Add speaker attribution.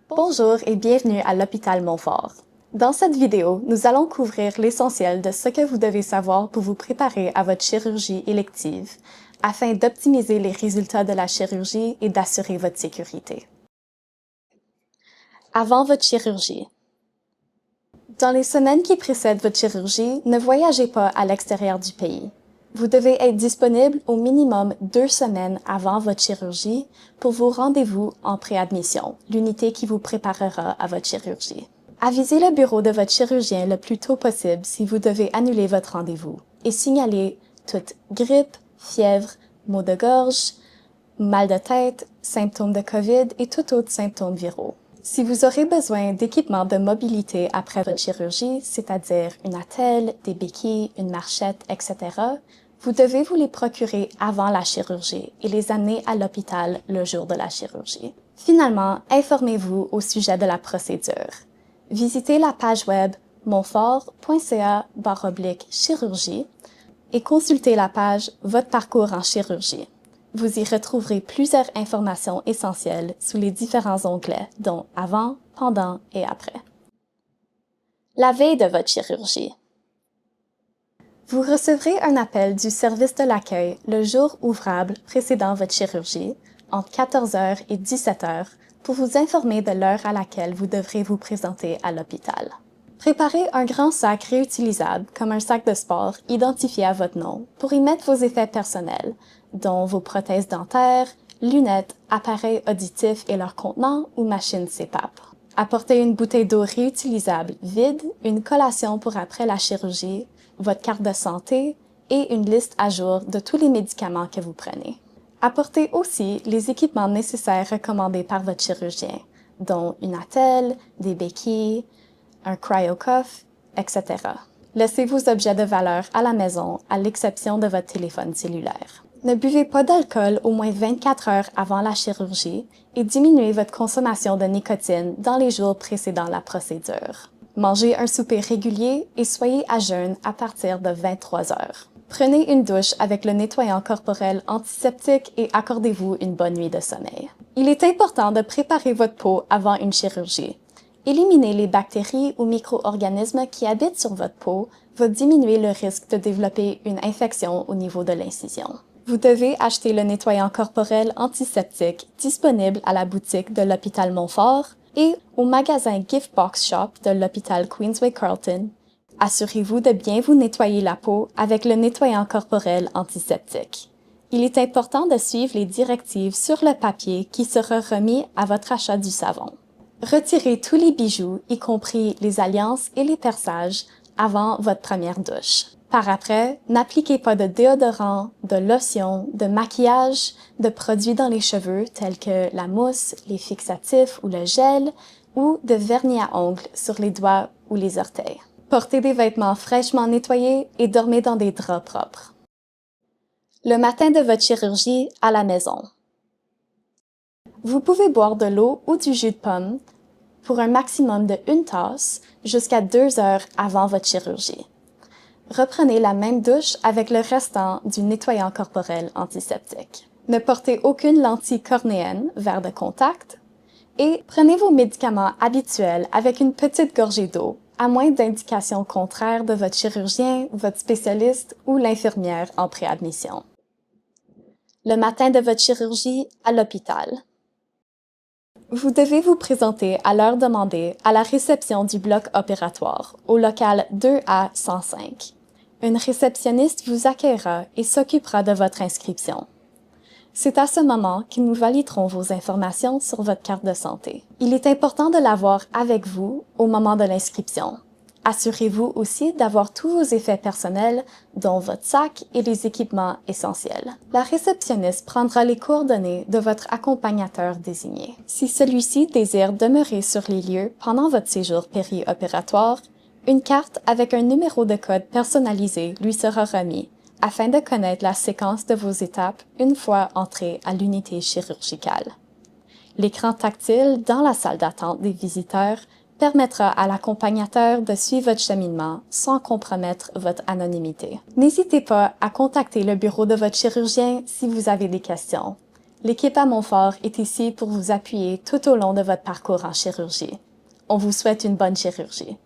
Speaker 1: Bonjour et bienvenue à l'hôpital Montfort. Dans cette vidéo, nous allons couvrir l'essentiel de ce que vous devez savoir pour vous préparer à votre chirurgie élective, afin d'optimiser les résultats de la chirurgie et d'assurer votre sécurité. Avant votre chirurgie. Dans les semaines qui précèdent votre chirurgie, ne voyagez pas à l'extérieur du pays. Vous devez être disponible au minimum 2 semaines avant votre chirurgie pour vos rendez-vous en préadmission, l'unité qui vous préparera à votre chirurgie. Avisez le bureau de votre chirurgien le plus tôt possible si vous devez annuler votre rendez-vous et signalez toute grippe, fièvre, maux de gorge, mal de tête, symptômes de COVID et tout autre symptôme viraux. Si vous aurez besoin d'équipements de mobilité après votre chirurgie, c'est-à-dire une attelle, des béquilles, une marchette, etc., vous devez vous les procurer avant la chirurgie et les amener à l'hôpital le jour de la chirurgie. Finalement, informez-vous au sujet de la procédure. Visitez la page web montfort.ca/chirurgie et consultez la page Votre parcours en chirurgie. Vous y retrouverez plusieurs informations essentielles sous les différents onglets, dont Avant, Pendant et Après. La veille de votre chirurgie. Vous recevrez un appel du service de l'accueil le jour ouvrable précédant votre chirurgie, entre 14 h et 17 h, pour vous informer de l'heure à laquelle vous devrez vous présenter à l'hôpital. Préparez un grand sac réutilisable, comme un sac de sport, identifié à votre nom, pour y mettre vos effets personnels, dont vos prothèses dentaires, lunettes, appareils auditifs et leurs contenants ou machines CPAP. Apportez une bouteille d'eau réutilisable vide, une collation pour après la chirurgie, votre carte de santé et une liste à jour de tous les médicaments que vous prenez. Apportez aussi les équipements nécessaires recommandés par votre chirurgien, dont une attelle, des béquilles, un cryocuff, etc. Laissez vos objets de valeur à la maison, à l'exception de votre téléphone cellulaire. Ne buvez pas d'alcool au moins 24 heures avant la chirurgie et diminuez votre consommation de nicotine dans les jours précédant la procédure. Mangez un souper régulier et soyez à jeûne à partir de 23 heures. Prenez une douche avec le nettoyant corporel antiseptique et accordez-vous une bonne nuit de sommeil. Il est important de préparer votre peau avant une chirurgie. Éliminer les bactéries ou micro-organismes qui habitent sur votre peau va diminuer le risque de développer une infection au niveau de l'incision. Vous devez acheter le nettoyant corporel antiseptique disponible à la boutique de l'hôpital Montfort et au magasin Gift Box Shop de l'hôpital Queensway Carleton. Assurez-vous de bien vous nettoyer la peau avec le nettoyant corporel antiseptique. Il est important de suivre les directives sur le papier qui sera remis à votre achat du savon. Retirez tous les bijoux, y compris les alliances et les perçages, avant votre première douche. Par après, n'appliquez pas de déodorant, de lotion, de maquillage, de produits dans les cheveux tels que la mousse, les fixatifs ou le gel, ou de vernis à ongles sur les doigts ou les orteils. Portez des vêtements fraîchement nettoyés et dormez dans des draps propres. Le matin de votre chirurgie à la maison. Vous pouvez boire de l'eau ou du jus de pomme pour un maximum de 1 tasse jusqu'à 2 heures avant votre chirurgie. Reprenez la même douche avec le restant du nettoyant corporel antiseptique. Ne portez aucune lentille cornéenne, verre de contact, et prenez vos médicaments habituels avec une petite gorgée d'eau, à moins d'indications contraires de votre chirurgien, votre spécialiste ou l'infirmière en préadmission. Le matin de votre chirurgie à l'hôpital. Vous devez vous présenter à l'heure demandée à la réception du bloc opératoire, au local 2A105. Une réceptionniste vous accueillera et s'occupera de votre inscription. C'est à ce moment que nous validerons vos informations sur votre carte de santé. Il est important de l'avoir avec vous au moment de l'inscription. Assurez-vous aussi d'avoir tous vos effets personnels, dont votre sac et les équipements essentiels. La réceptionniste prendra les coordonnées de votre accompagnateur désigné. Si celui-ci désire demeurer sur les lieux pendant votre séjour périopératoire, une carte avec un numéro de code personnalisé lui sera remis afin de connaître la séquence de vos étapes une fois entré à l'unité chirurgicale. L'écran tactile dans la salle d'attente des visiteurs permettra à l'accompagnateur de suivre votre cheminement sans compromettre votre anonymité. N'hésitez pas à contacter le bureau de votre chirurgien si vous avez des questions. L'équipe à Montfort est ici pour vous appuyer tout au long de votre parcours en chirurgie. On vous souhaite une bonne chirurgie.